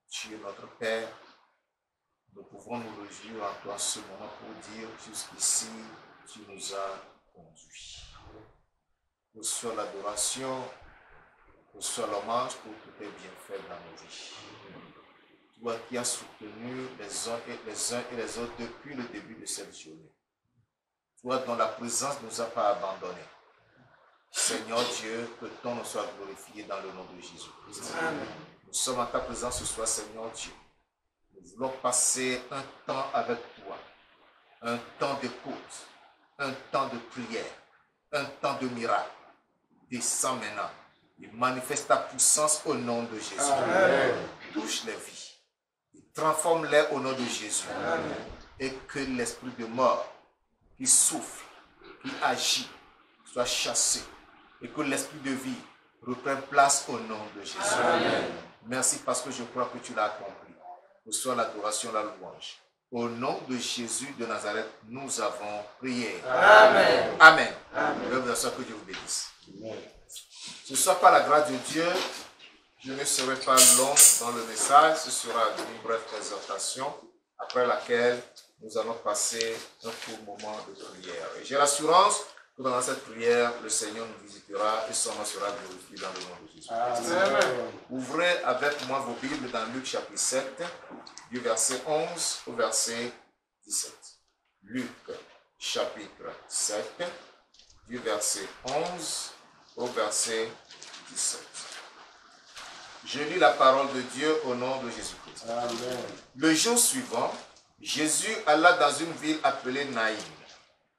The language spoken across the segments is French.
Tu es notre Père. Nous pouvons nous réjouir en toi ce moment pour dire jusqu'ici, tu nous as conduits. Reçois l'adoration, reçois l'hommage pour tous tes bienfaits dans nos vies. Toi qui as soutenu les uns et les autres depuis le début de cette journée. Toi dont la présence ne nous a pas abandonnés. Seigneur Dieu, que ton nom soit glorifié dans le nom de Jésus-Christ. Nous sommes en ta présence ce soir, Seigneur Dieu. Nous voulons passer un temps avec toi, un temps d'écoute, un temps de prière, un temps de miracle. Descends maintenant et manifeste ta puissance au nom de Jésus. Amen. Touche les vies et transforme-les au nom de Jésus. Amen. Et que l'esprit de mort qui souffle, qui agit, soit chassé et que l'esprit de vie reprenne place au nom de Jésus. Amen. Merci parce que je crois que tu l'as accompli. Reçois l'adoration, la louange. Au nom de Jésus de Nazareth, nous avons prié. Amen. Amen. Je vous assure que Dieu vous bénisse. Ce soir, par la grâce de Dieu, je ne serai pas long dans le message. Ce sera une brève présentation, après laquelle nous allons passer un court moment de prière. Et j'ai l'assurance que dans cette prière, le Seigneur nous visitera et son nom sera glorifié dans le nom de Jésus. Amen. Ouvrez avec moi vos Bibles dans Luc chapitre 7, du verset 11 au verset 17. Luc chapitre 7, du verset 11 au verset 17. Je lis la parole de Dieu au nom de Jésus-Christ. Le jour suivant, Jésus alla dans une ville appelée Naïm.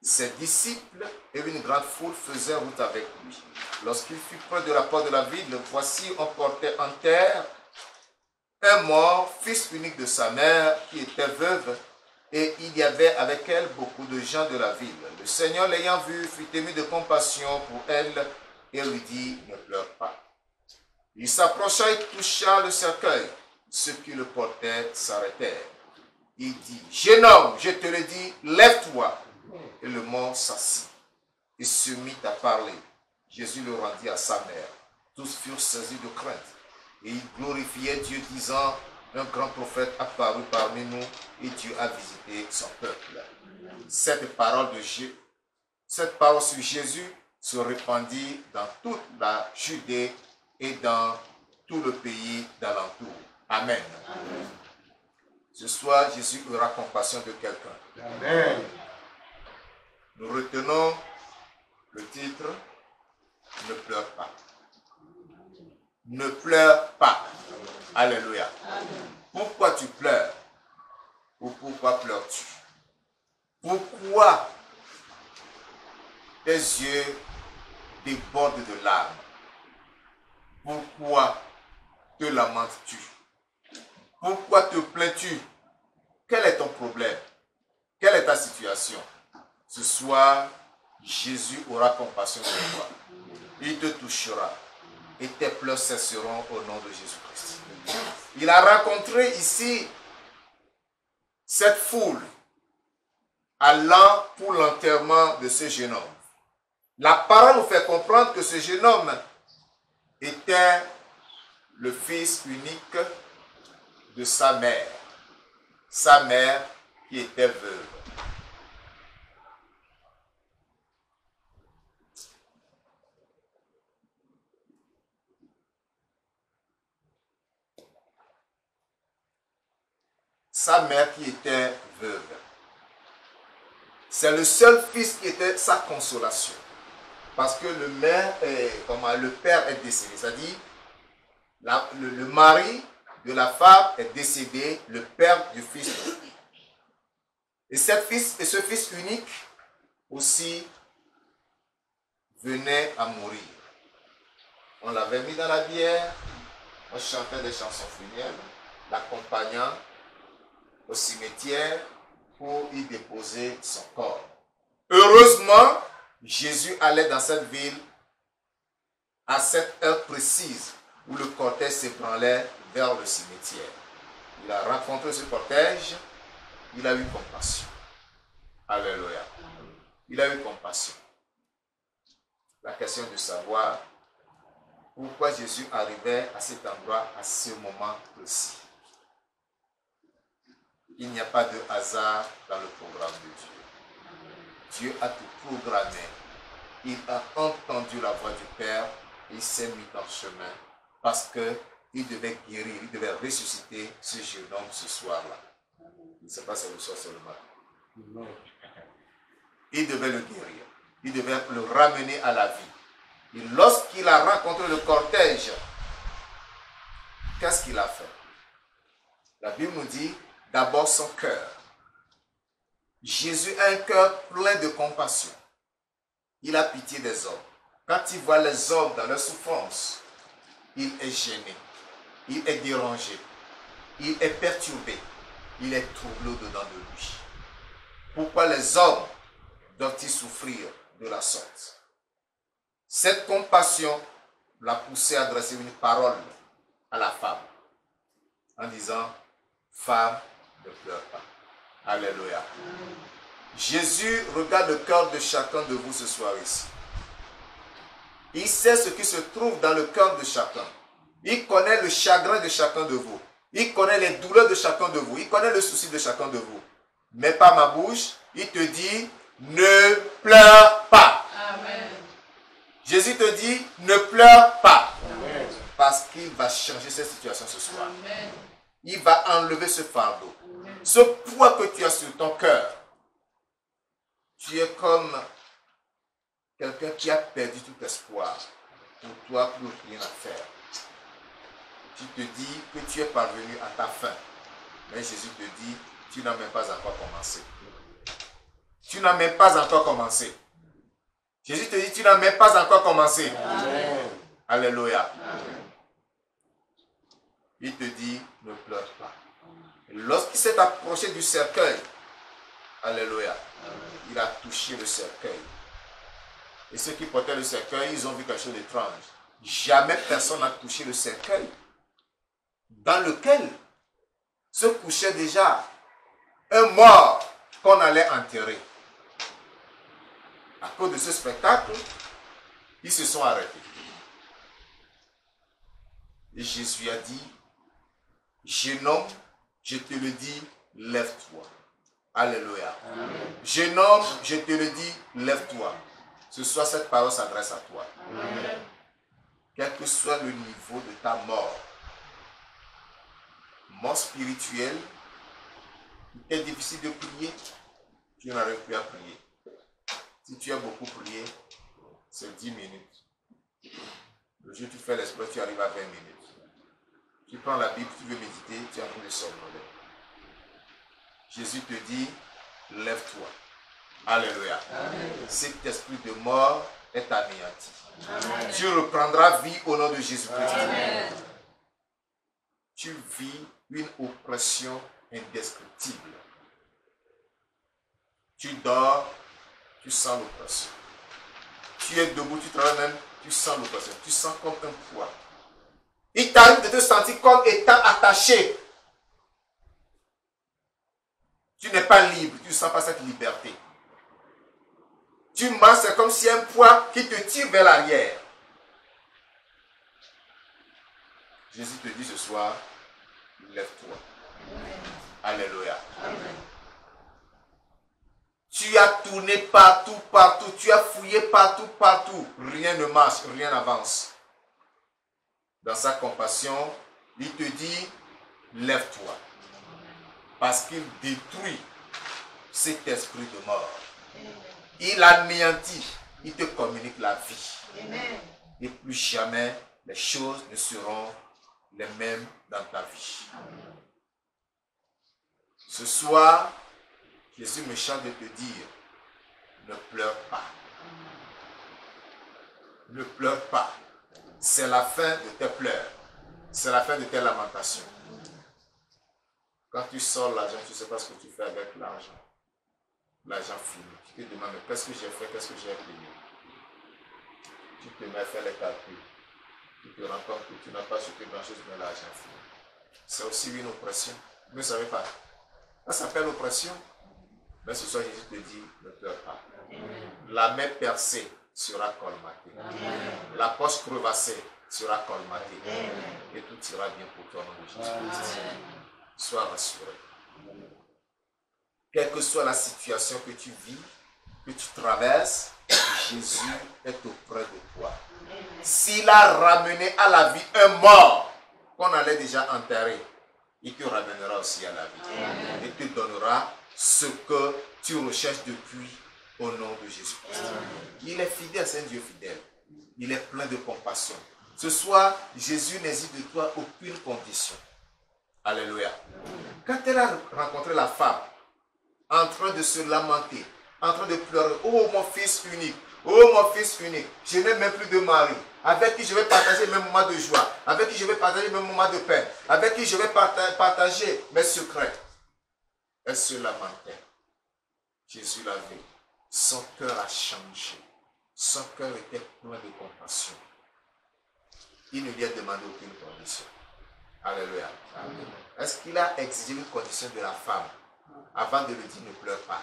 Ses disciples et une grande foule faisaient route avec lui. Lorsqu'il fut près de la porte de la ville, voici on portait en terre un mort, fils unique de sa mère, qui était veuve, et il y avait avec elle beaucoup de gens de la ville. Le Seigneur, l'ayant vue, fut ému de compassion pour elle et lui dit, ne pleure pas. Il s'approcha et toucha le cercueil. Ceux qui le portaient s'arrêtèrent. Il dit, jeune homme, je te le dis, lève-toi. Et le mort s'assit et se mit à parler. Jésus le rendit à sa mère. Tous furent saisis de crainte. Et ils glorifiaient Dieu, disant, un grand prophète apparut parmi nous et Dieu a visité son peuple. Cette parole sur Jésus se répandit dans toute la Judée et dans tout le pays d'alentour. Amen. Amen. Ce soir, Jésus aura compassion de quelqu'un. Amen. Nous retenons le titre « Ne pleure pas ». Ne pleure pas. Alléluia. Amen. Pourquoi tu pleures? Ou pourquoi pleures-tu? Pourquoi tes yeux débordent de larmes? Pourquoi te lamentes-tu? Pourquoi te plains-tu? Quel est ton problème? Quelle est ta situation? Ce soir, Jésus aura compassion de toi. Il te touchera et tes pleurs cesseront au nom de Jésus-Christ. Il a rencontré ici cette foule allant pour l'enterrement de ce jeune homme. La parole nous fait comprendre que ce jeune homme était le fils unique de sa mère qui était veuve. Sa mère qui était veuve. C'est le seul fils qui était sa consolation. Parce que le père est décédé. C'est-à-dire, le mari de la femme est décédé, le père du fils. Et ce fils unique aussi venait à mourir. On l'avait mis dans la bière, on chantait des chansons funèbres, l'accompagnant au cimetière pour y déposer son corps. Heureusement, Jésus allait dans cette ville à cette heure précise où le cortège s'ébranlait vers le cimetière. Il a rencontré ce cortège, il a eu compassion. Alléluia. Il a eu compassion. La question de savoir pourquoi Jésus arrivait à cet endroit, à ce moment précis. Il n'y a pas de hasard dans le programme de Dieu. Dieu a tout programmé. Il a entendu la voix du Père et il s'est mis en chemin parce qu'il devait guérir, il devait ressusciter ce jeune homme ce soir-là. Il ne sait pas si c'est le soir, c'est le matin. Il devait le guérir. Il devait le ramener à la vie. Et lorsqu'il a rencontré le cortège, qu'est-ce qu'il a fait? La Bible nous dit d'abord son cœur. Jésus a un cœur plein de compassion. Il a pitié des hommes. Quand il voit les hommes dans leur souffrance, il est gêné, il est dérangé, il est perturbé, il est troublé au-dedans de lui. Pourquoi les hommes doivent-ils souffrir de la sorte? Cette compassion l'a poussé à adresser une parole à la femme en disant, femme, ne pleure pas. Alléluia. Jésus regarde le cœur de chacun de vous ce soir ici. Il sait ce qui se trouve dans le cœur de chacun. Il connaît le chagrin de chacun de vous. Il connaît les douleurs de chacun de vous. Il connaît le souci de chacun de vous. Mais par ma bouche, il te dit, ne pleure pas. Amen. Jésus te dit, ne pleure pas. Amen. Parce qu'il va changer cette situation ce soir. Amen. Il va enlever ce fardeau. Amen. Ce poids que tu as sur ton cœur. Tu es comme quelqu'un qui a perdu tout espoir. Pour toi, plus rien à faire. Tu te dis que tu es parvenu à ta fin. Mais Jésus te dit, tu n'as même pas encore commencé. Tu n'as même pas encore commencé. Jésus te dit, tu n'as même pas encore commencé. Amen. Alléluia. Amen. Il te dit, ne pleure pas. Lorsqu'il s'est approché du cercueil, alléluia, il a touché le cercueil. Et ceux qui portaient le cercueil, ils ont vu quelque chose d'étrange. Jamais personne n'a touché le cercueil dans lequel se couchait déjà un mort qu'on allait enterrer. À cause de ce spectacle, ils se sont arrêtés. Et Jésus a dit, jeune homme, je te le dis, lève-toi. Alléluia. Amen. Jeune homme, je te le dis, lève-toi. Ce soir, cette parole s'adresse à toi. Amen. Quel que soit le niveau de ta mort spirituelle, il est difficile de prier, tu n'arrives plus à prier. Si tu as beaucoup prié, c'est 10 minutes. Le jour où tu fais l'exploit, tu arrives à 20 minutes. Tu prends la Bible, tu veux méditer, tu es en train de somnoler. Jésus te dit, lève-toi. Alléluia. Amen. Cet esprit de mort est anéanti. Amen. Tu reprendras vie au nom de Jésus-Christ. Tu vis une oppression indescriptible. Tu dors, tu sens l'oppression. Tu es debout, tu travailles même, tu sens l'oppression. Tu sens comme un poids. Il t'arrive de te sentir comme étant attaché. Tu n'es pas libre, tu ne sens pas cette liberté. Tu marches, c'est comme si un poids qui te tire vers l'arrière. Jésus te dit ce soir, lève-toi. Alléluia. Amen. Tu as tourné partout, partout. Tu as fouillé partout, partout. Rien ne marche, rien n'avance. Dans sa compassion, il te dit, lève-toi. Parce qu'il détruit cet esprit de mort. Il anéantit, il te communique la vie. Amen. Et plus jamais les choses ne seront les mêmes dans ta vie. Amen. Ce soir, Jésus me chante de te dire, ne pleure pas. Ne pleure pas. C'est la fin de tes pleurs. C'est la fin de tes lamentations. Quand tu sors l'argent, tu ne sais pas ce que tu fais avec l'argent. L'argent fini. Tu te demandes, qu'est-ce que j'ai fait, qu'est-ce que j'ai payé? Tu te mets à faire les calculs. Tu te rends compte que tu n'as pas acheté grand-chose, mais l'argent fini. C'est aussi une oppression. Vous ne savez pas. Ça s'appelle oppression. Mais ce soir, Jésus te dit, ne pleure pas. Amen. La main percée sera colmatée. Amen. La poche crevassée sera colmaté. Et tout ira bien pour toi, au nom de Jésus-Christ. Sois rassuré. Quelle que soit la situation que tu vis, que tu traverses, Jésus est auprès de toi. S'il a ramené à la vie un mort qu'on allait déjà enterrer, il te ramènera aussi à la vie. Et te donnera ce que tu recherches depuis au nom de Jésus-Christ. Il est fidèle, c'est un Dieu fidèle. Il est plein de compassion. Ce soir, Jésus n'hésite de toi aucune condition. Alléluia. Quand elle a rencontré la femme, en train de se lamenter, en train de pleurer, oh mon fils unique, oh mon fils unique, je n'ai même plus de mari, avec qui je vais partager mes moments de joie, avec qui je vais partager mes moments de peine, avec qui je vais partager mes secrets. Elle se lamentait. Jésus l'a vu. Son cœur a changé. Son cœur était plein de compassion. Il ne lui a demandé aucune condition. Alléluia. Est-ce qu'il a exigé une condition de la femme avant de lui dire ne pleure pas?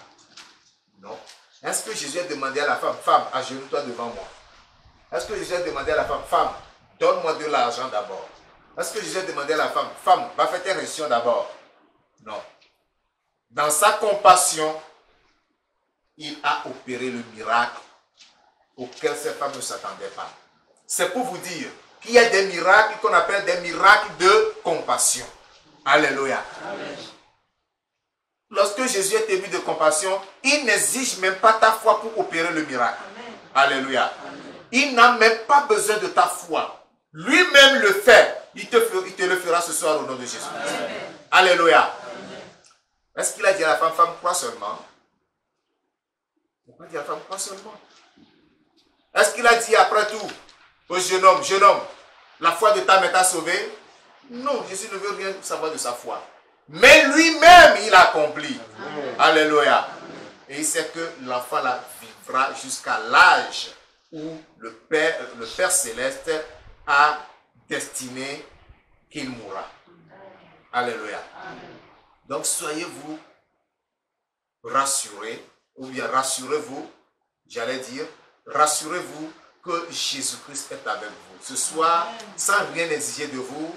Non. Est-ce que Jésus a demandé à la femme, femme, agenouille-toi devant moi? Est-ce que Jésus a demandé à la femme, femme, donne-moi de l'argent d'abord? Est-ce que Jésus a demandé à la femme, femme, va faire tes réactions d'abord? Non. Dans sa compassion, il a opéré le miracle auquel cette femme ne s'attendait pas. C'est pour vous dire qu'il y a des miracles qu'on appelle des miracles de compassion. Alléluia. Amen. Lorsque Jésus est ému de compassion, il n'exige même pas ta foi pour opérer le miracle. Amen. Alléluia. Amen. Il n'a même pas besoin de ta foi. Lui-même le fait. Il te le fera ce soir au nom de Jésus. Amen. Alléluia. Est-ce qu'il a dit à la femme, femme, crois seulement? Pourquoi il a dit à la femme, crois seulement? Est-ce qu'il a dit après tout au jeune homme, la foi de ta mère t'a sauvé? Non, Jésus ne veut rien savoir de sa foi. Mais lui-même, il a accompli. Amen. Alléluia. Et il sait que l'enfant là vivra jusqu'à l'âge où le Père Céleste a destiné qu'il mourra. Alléluia. Amen. Donc soyez-vous rassurés, ou bien rassurez-vous, j'allais dire, rassurez-vous que Jésus-Christ est avec vous. Ce soir, sans rien exiger de vous,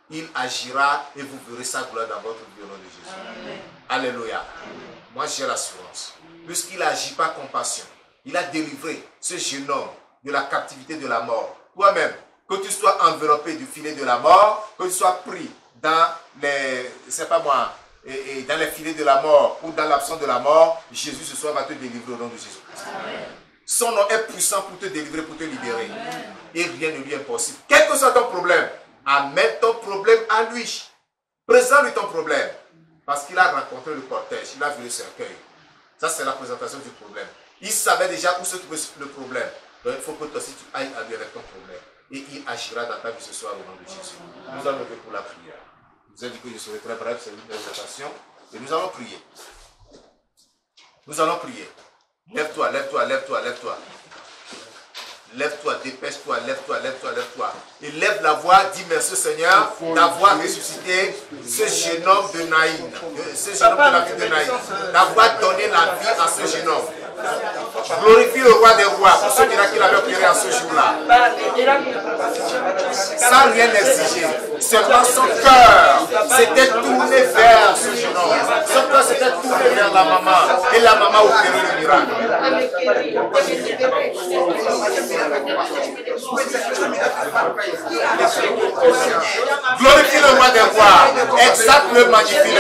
il agira et vous verrez sa gloire dans votre vie au nom de Jésus. Amen. Alléluia. Amen. Moi, j'ai l'assurance. Puisqu'il n'agit pas compassion, il a délivré ce jeune homme de la captivité de la mort. Toi-même, que tu sois enveloppé du filet de la mort, que tu sois pris dans les, c'est pas moi, et dans les filets de la mort ou dans l'absence de la mort, Jésus ce soir va te délivrer au nom de Jésus-Christ. Son nom est puissant pour te délivrer, pour te libérer. Amen. Et rien ne lui est impossible. Quel que soit ton problème, amène ton problème à lui. Présente-lui ton problème. Parce qu'il a rencontré le cortège, il a vu le cercueil. Ça, c'est la présentation du problème. Il savait déjà où se trouvait le problème. Donc, il faut que toi aussi tu ailles à lui avec ton problème. Et il agira dans ta vie ce soir au nom de Jésus. Nous allons lever pour la prière. Je vous ai dit que je serai très bref, c'est une présentation. Et nous allons prier. Nous allons prier. Lève-toi, lève-toi, lève-toi, lève-toi. Lève-toi, dépêche-toi, lève-toi, lève-toi, lève-toi. Et lève la voix, dis merci Seigneur d'avoir ressuscité ce jeune homme de Naïn. Ce jeune homme de la vie de Naïn. D'avoir donné la vie à ce jeune homme. Glorifie le roi des rois pour ce miracle qu'il avait opéré à ce jour-là. Sans rien exiger. Seulement son cœur s'était tourné vers ce jeune homme. Son cœur s'était tourné vers la maman. Et la maman a opéré le miracle. Glorifie le roi des rois. Exalte le magnifique.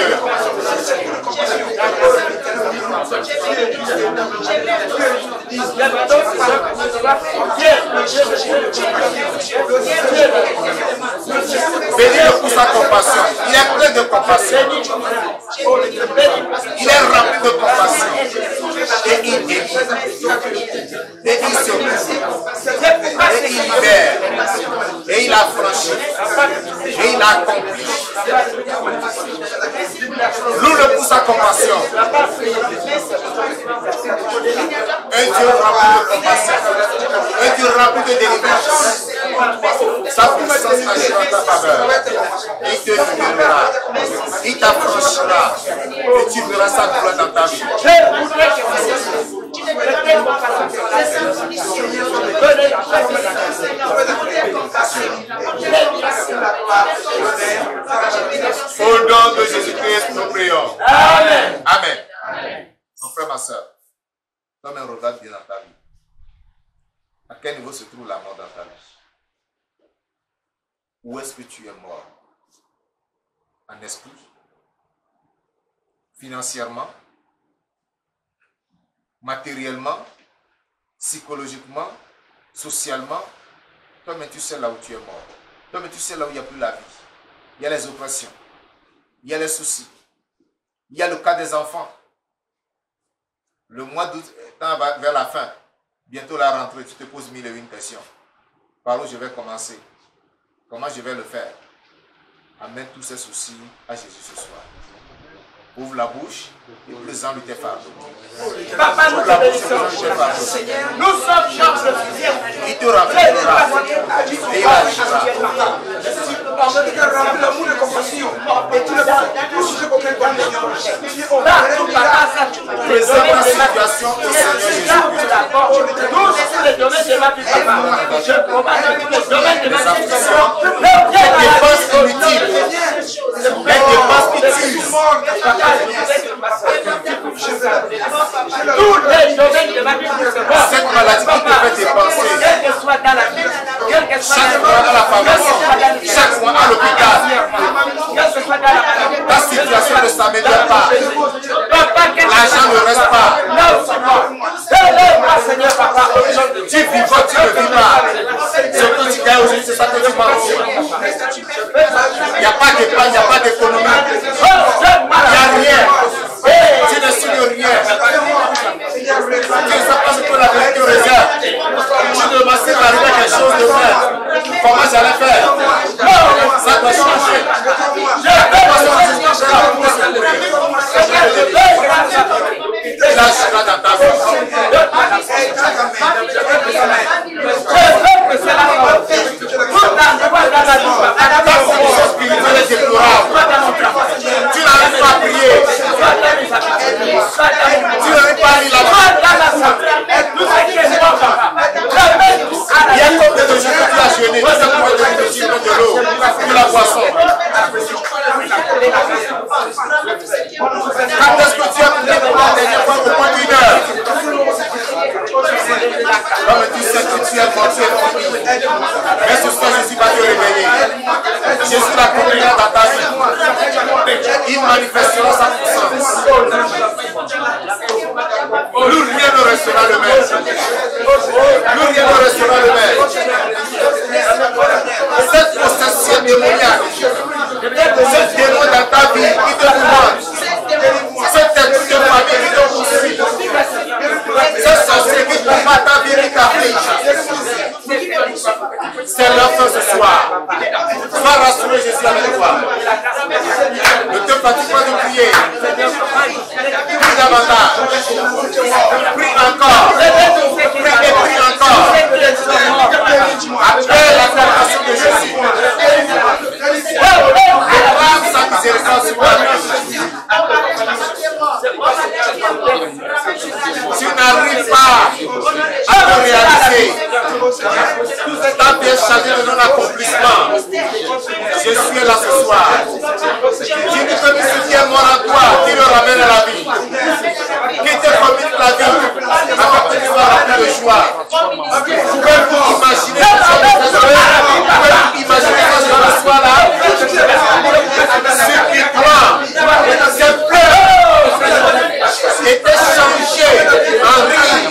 Bénis-le pour sa compassion. Il est plein de compassion. Il est rempli de compassion. Et il guérit. Et il sauve. Et il libère. Et il a franchi. Et il a accompli. Loue-le pour sa compassion. Un Dieu rempli de compassion. Un Dieu rempli de délivrance. Sa puissance agira en ta faveur. Il te libérera. Il t'affranchira. Et tu verras sa gloire dans ta vie. niveau se trouve la mort dans ta vie? Où est-ce que tu es mort? En esprit? Financièrement? Matériellement? Psychologiquement? Socialement? Toi-même, tu sais là où tu es mort. Toi-même, tu sais là où il n'y a plus la vie. Il y a les oppressions. Il y a les soucis. Il y a le cas des enfants. Le mois d'août, vers la fin, bientôt la rentrée, tu te poses 1001 questions. Par où je vais commencer? Comment je vais le faire? Amène tous ces soucis à Jésus ce soir. Ouvre la bouche et présente lui tes fardeaux. Papa, nous te bénissons. Nous sommes Charles le Sixième. Il te rappellera. Et il agira. Présente la situation au Seigneur Jésus. Tous les domaines de ma vie, papa. Je commande tous les domaines de ma vie. Les dépenses inutiles. Les dépenses inutiles. Tous les domaines de ma vie. Cette maladie qui te fait dépenser. Quel que soit dans la vie. Quel que soit Chaque mois à la pharmacie. Chaque mois à l'hôpital. Ta situation ne s'améliore pas. L'argent ne reste pas. Tu vivotes, tu ne vis pas. Ce que tu gagnes aujourd'hui, c'est ça que tu manges. Il n'y a pas d'épargne, il n'y a pas d'économie. Il n'y a rien. Tu ne signes rien. Tu ne sais pas ce que la vie te réserve. Tu ne demandes pas d'arriver à quelque chose de faire. Comment j'allais faire? Ça doit changer. Il agira dans ta vie. Ta position spirituelle est déplorable. Tu n'arrives pas à prier. Tu n'arrives pas à lire la Bible. Il y a comme des jours que tu as jeûné. Tu sais pourquoi tu as de l'eau pour la boisson. Quand est-ce que tu as prié pour la dernière fois au moins d'une heure? Comme tu sais que tu es mort, tu es fini. Mais ce soir, Jésus va te réveiller. Jésus l'accomplira dans ta vie. Il manifestera sa puissance. Plus rien ne restera le même. Plus rien ne restera le même. Cette possession démoniaque, ce démon dans ta vie qui te demande, cette tête de famille qui te poursuit, ce sorcier qui combat ta vie et t'afflige, c'est leur fin ce soir. Va rassurer Jésus avec toi. Ne te fatigue pas de prier. Prie davantage. Prie encore. Prie et prie encore. Après l'incarnation de Jésus, déclare sa miséricorde sur toi. Tu n'arrives pas à le réaliser. Ta vie est chargée de non-accomplissement. Je suis là ce soir. Qui ne te dit ce qui est mort en toi, qui le ramène à la vie. Qui te communique la vie, afin que tu sois rempli de joie. Pouvez-vous imaginer que je sois là? Ce qui doit, ces pleurs étaient changés en rire,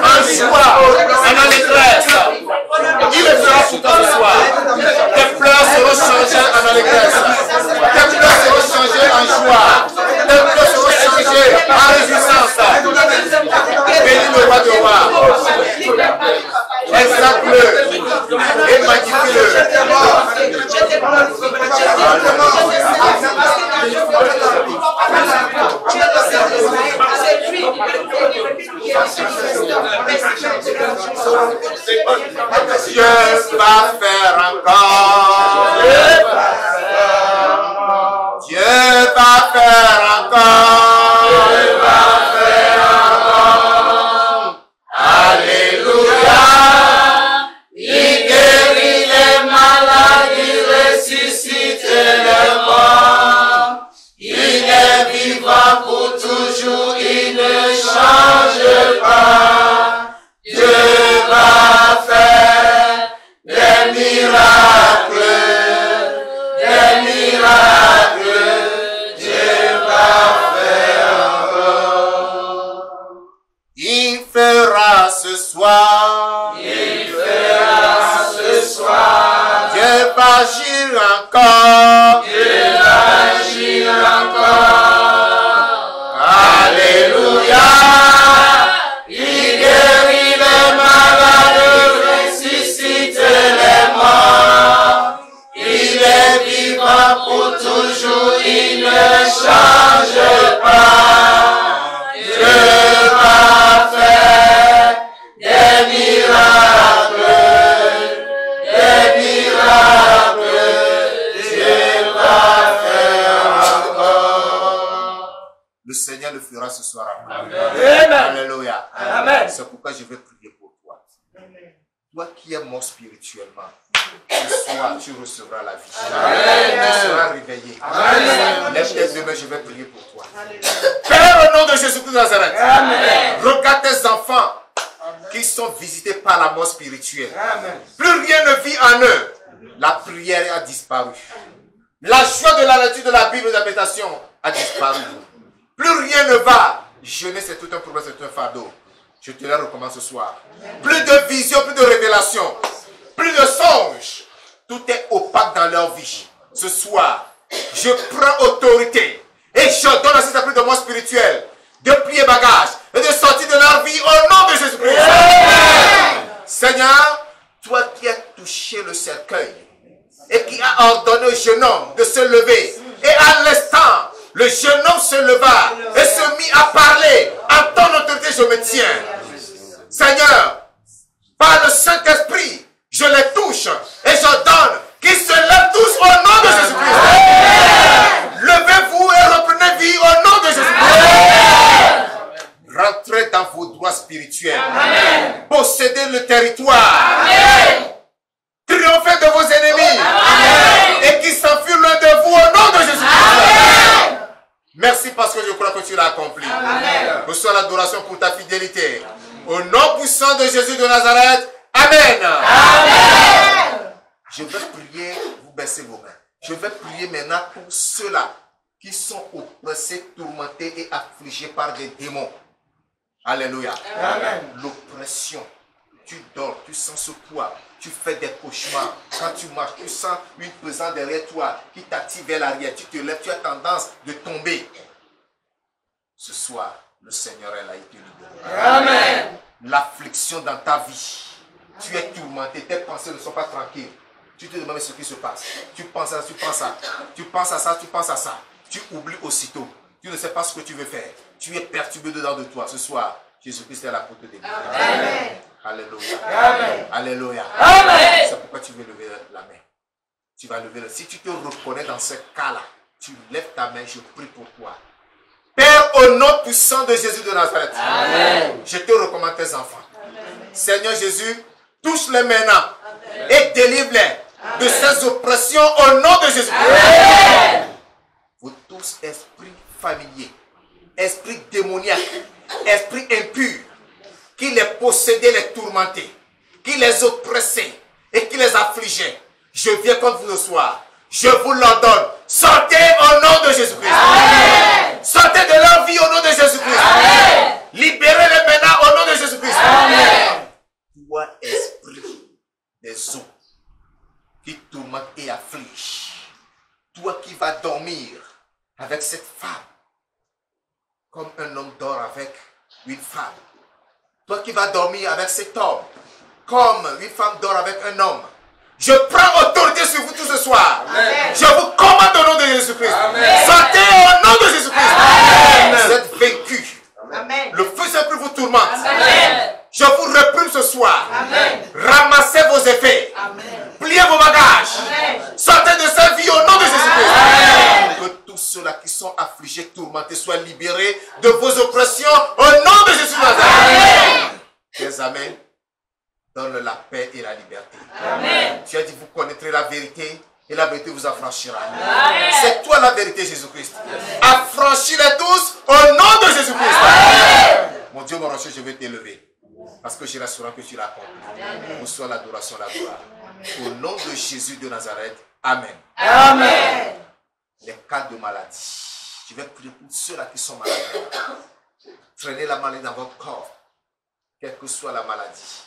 en joie, en allégresse. Il le fera pour toi ce soir. Tes pleurs seront changés en allégresse. Tes pleurs seront changés en joie. Tes pleurs seront changés en réjouissance. Bénis le roi de rois. Exalte-le et magnifie-le. Dieu va faire encore. Dieu va faire encore. Alléluia. Il guérit les malades, il ressuscite les morts. Il est vivant pour toujours, il ne change pas. Dieu va ce soir. Il fera ce soir. Dieu va agir encore. Dieu va agir encore. Alléluia. Il guérit les malades, ressuscite les morts. Il est vivant pour toujours, il ne change pas. Dieu va faire des miracles, des miracles. Dieu va faire encore. Le Seigneur le fera ce soir. Amen. Alléluia. Amen. C'est pourquoi je vais prier pour toi. Toi qui es mort spirituellement, ce soir tu recevras la vie. Amen. Tu seras réveillé. Amen. Lève-toi demain, je vais prier pour toi. Père, au nom de Jésus-Christ de Nazareth, Amen. regarde tes enfants qui sont visités par la mort spirituelle. Amen. Plus rien ne vit en eux. La prière a disparu. La joie de la lecture de la Bible et de la méditation a disparu. Plus rien ne va. Jeûner, c'est tout un problème, c'est un fardeau. Je te le recommande ce soir. Plus de vision, plus de révélation, plus de songes. Tout est opaque dans leur vie. Ce soir, je prends autorité et je donne à cet esprit de mort spirituel de plier bagages et de sortir de leur vie au nom de Jésus-Christ. Seigneur, toi qui as touché le cercueil et qui as ordonné au jeune homme de se lever, et à l'instant, le jeune homme se leva et se mit à parler. En ton autorité, je me tiens. Seigneur, par le Saint-Esprit, je les touche et j'ordonne qu'ils se lèvent tous au nom de Jésus-Christ. Levez-vous et reprenez vie au nom de Jésus-Christ. Rentrez dans vos droits spirituels. Amen. Possédez le territoire. Amen. Triomphez de vos ennemis. Amen. Et qui s'enfuient loin de vous au nom de Jésus-Christ. Merci parce que je crois que tu l'as accompli. Reçois l'adoration pour ta fidélité. Au nom puissant de Jésus de Nazareth. Amen. Amen. Je vais prier, vous baissez vos mains. Je vais prier maintenant pour ceux-là qui sont oppressés, tourmentés et affligés par des démons. Alléluia. L'oppression. Tu dors, tu sens ce poids, tu fais des cauchemars. Quand tu marches, tu sens une présence derrière toi qui t'attire vers l'arrière. Tu te lèves, tu as tendance de tomber. Ce soir, le Seigneur est là, il te libère. Amen. L'affliction dans ta vie. Tu es tourmenté, tes pensées ne sont pas tranquilles. Tu te demandes ce qui se passe. Tu penses à ça, tu penses à ça. Tu penses à ça, tu penses à ça. Tu oublies aussitôt. Tu ne sais pas ce que tu veux faire. Tu es perturbé dedans de toi. Ce soir, Jésus-Christ est là pour te délivrer. Amen. Alléluia. Amen. Alléluia. Amen. C'est pourquoi tu veux lever la main. Tu vas lever la main. Si tu te reconnais dans ce cas-là, tu lèves ta main, je prie pour toi. Père, au nom puissant de Jésus de Nazareth, amen, je te recommande tes enfants. Amen. Seigneur Jésus, touche-les maintenant et délivre-les de ces oppressions au nom de Jésus-Christ. Vous tous, esprits familiers, esprits démoniaques, esprits impurs, qui les possédaient, les tourmentaient, qui les oppressaient et qui les affligeaient, je viens contre vous ce soir. Je vous l'ordonne. Sortez au nom de Jésus-Christ. Sortez de leur vie au nom de Jésus-Christ. Libérez-les maintenant au nom de Jésus-Christ. Toi, esprit des eaux qui tourmente et afflige, toi qui vas dormir avec cette femme, comme un homme dort avec une femme. Toi qui vas dormir avec cet homme, comme une femme dort avec un homme. Je prends autorité sur vous tous ce soir. Amen. Je vous commande au nom de Jésus-Christ. Sortez au nom de Jésus-Christ. Vous êtes vaincus. Le feu Saint-Esprit vous tourmente. Amen. Je vous réprime ce soir. Amen. Ramassez vos effets. Amen. Pliez vos bagages. Amen. Sortez de cette vie au nom de Jésus-Christ. Que tous ceux-là qui sont affligés, tourmentés, soient libérés de vos oppressions au nom de Jésus-Christ. Tes amen. Donne la paix et la liberté. Amen. Tu as dit, vous connaîtrez la vérité et la vérité vous affranchira. C'est toi la vérité, Jésus-Christ. Affranchis-les tous au nom de Jésus-Christ. Mon Dieu, mon rocher, je vais t'élever. Parce que j'ai l'assurance que tu l'as accompli. Reçois l'adoration, la gloire. Au nom de Jésus de Nazareth. Amen. Amen. Les cas de maladie. Je vais prier pour ceux-là qui sont malades. Traînez la maladie dans votre corps. quelle que soit la maladie,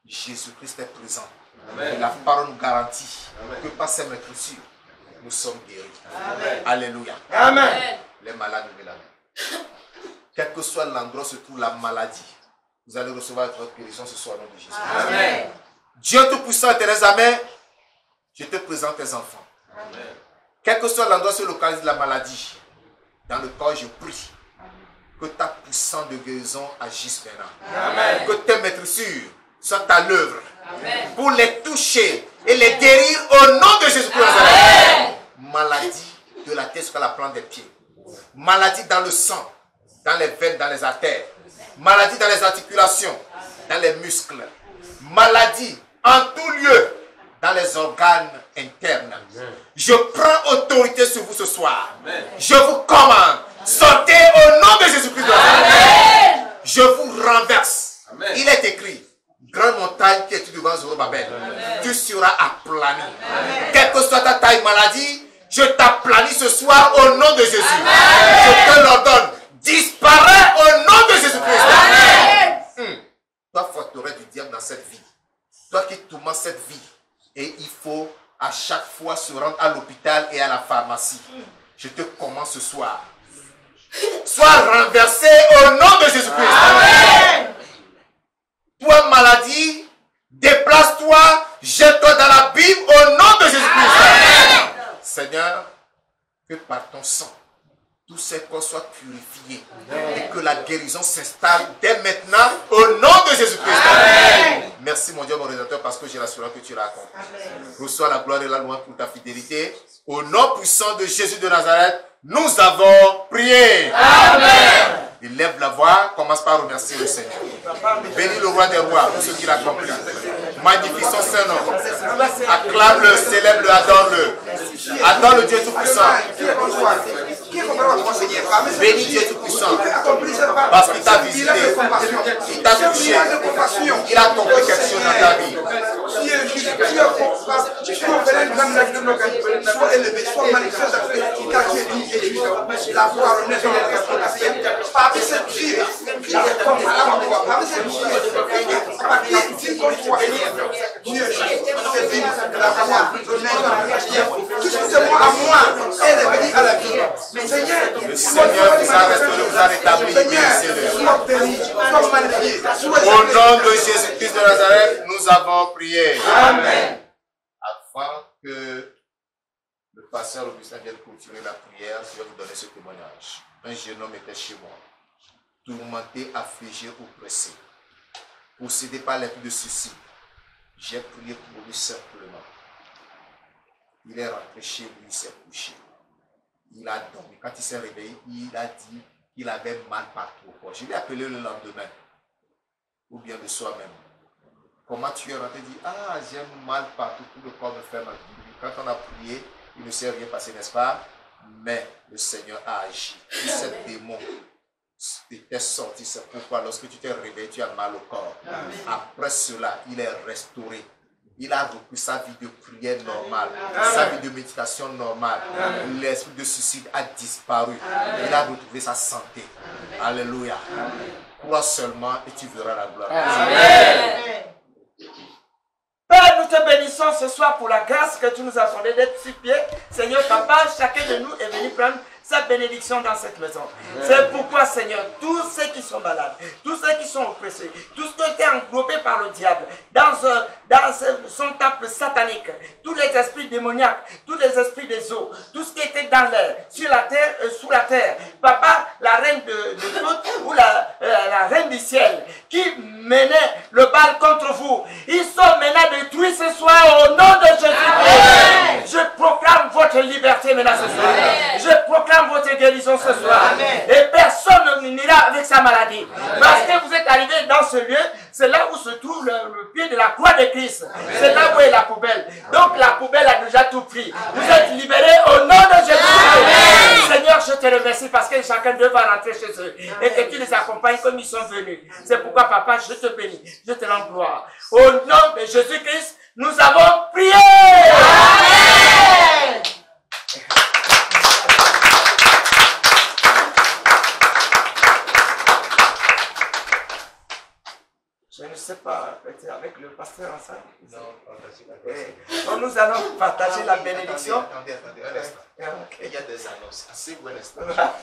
Jésus-Christ est présent. Et la parole nous garantit que par ses meurtrissures, nous sommes guéris. Amen. Alléluia. Amen. Les malades de la main. Quel que soit l'endroit où se trouve la maladie, vous allez recevoir votre guérison ce soir au nom de Jésus. Amen. Dieu Tout-Puissant, Thérèse, Amen. Je te présente tes enfants. Amen. Quel que soit l'endroit où se localise la maladie, dans le corps, je prie que ta puissance de guérison agisse maintenant. Amen. Que tes maîtrisures soient à l'œuvre pour les toucher et les guérir au nom de Jésus-Christ. Maladie de la tête jusqu'à la plante des pieds. Maladie dans le sang, dans les veines, dans les artères. Maladie dans les articulations, dans les muscles. Maladie en tout lieu, dans les organes internes. Je prends autorité sur vous ce soir. Je vous commande, sortez au nom de Jésus-Christ. Je vous renverse. Il est écrit, grande montagne qui est devant Zorobabel, tu seras aplani. Quelle que soit ta taille maladie, je t'aplanis ce soir au nom de Jésus. Je te l'ordonne, disparaît au nom de Jésus-Christ. Toi, forteresse du diable dans cette vie. Toi qui tourmentes cette vie. Et il faut à chaque fois se rendre à l'hôpital et à la pharmacie. Je te commande ce soir. Sois renversé au nom de Jésus-Christ. Toi, maladie, déplace-toi, jette-toi dans la Bible au nom de Jésus-Christ. Seigneur, que par ton sang, tous ces corps soient purifiés et que la guérison s'installe dès maintenant au nom de Jésus-Christ. Merci mon Dieu, mon Rédempteur, parce que j'ai l'assurance que tu l'as accompli. Reçois la gloire et la louange pour ta fidélité. Au nom puissant de Jésus de Nazareth, nous avons prié. Amen. Il lève la voix, commence par remercier le Seigneur. Bénis le roi des rois pour ce qu'il a accompli. Magnifie son Saint-Nom. Acclame-le, célèbre-le, adore-le. Adore le Dieu Tout-Puissant. Bénis Dieu Tout-Puissant. Parce qu'il t'a visité. Il t'a touché. Il a accompli quelque chose dans ta vie. Sois élevé, sois manifeste, car tu es dit, la voix renaît dans le cœur. Parmi cette vie, comme parmi cette vie, dit comme toi, Dieu, c'est vie, la voix renaît dans le cœur. Tout ce qui est moi à moi, elle est venue à la vie. Seigneur, le Seigneur vous a restauré, vous a rétabli. sois béni, sois magnifié. Au nom de Jésus-Christ de Nazareth, nous avons prié. Amen. Avant que le pasteur Augustin vienne continuer la prière, je vais vous donner ce témoignage. Un jeune homme était chez moi, tourmenté, affligé, oppressé, possédé par l'esprit de suicide. J'ai prié pour lui simplement. Il est rentré chez lui, il s'est couché. Il a dormi. Quand il s'est réveillé, il a dit qu'il avait mal partout au corps. Je l'ai appelé le lendemain, ou bien le soir même. Comment tu es rentré? Il dit, ah, j'ai mal partout, tout le corps me fait mal. Quand on a prié, il ne s'est rien passé, n'est-ce pas? Mais le Seigneur a agi. Tous ces démons étaient sortis. C'est pourquoi lorsque tu t'es réveillé, tu as mal au corps. Amen. Après cela, il est restauré. Il a repris sa vie de prière normale, sa vie de méditation normale. L'esprit de suicide a disparu. Il a retrouvé sa santé. Alléluia. Crois seulement et tu verras la gloire. Amen. Père, nous te bénissons ce soir pour la grâce que tu nous as accordée d'être sur pied. Seigneur Papa, chacun de nous est venu prendre sa bénédiction dans cette maison. C'est pourquoi, Seigneur, tous ceux qui sont malades, tous ceux qui sont oppressés, tous ceux qui ont été englobés par le diable, dans son temple satanique, tous les esprits démoniaques, tous les esprits des eaux, tout ce qui était dans l'air, sur la terre, sous la terre, Papa, la reine de toutes, ou la reine du ciel, qui menait le bal contre vous, ils sont maintenant détruits ce soir au nom de Jésus-Christ. Je proclame votre liberté maintenant ce soir. Je proclame votre guérison ce soir. Amen. Et personne n'ira avec sa maladie. Amen. Parce que vous êtes arrivé dans ce lieu, c'est là où se trouve le pied de la croix de Christ. C'est là où est la poubelle. Donc la poubelle a déjà tout pris. Amen. Vous êtes libérés au nom de Jésus. Seigneur, je te remercie parce que chacun d'eux va rentrer chez eux. Amen. Et que tu les accompagnes comme ils sont venus. C'est pourquoi, Papa, je te bénis. Je te rends gloire. Au nom de Jésus-Christ, nous avons prié. Amen. sais pas, peut-être avec le pasteur ensemble. Non, Donc nous allons partager la bénédiction. Attendez, un instant. Ok. Il y a des annonces. Assez bon instant.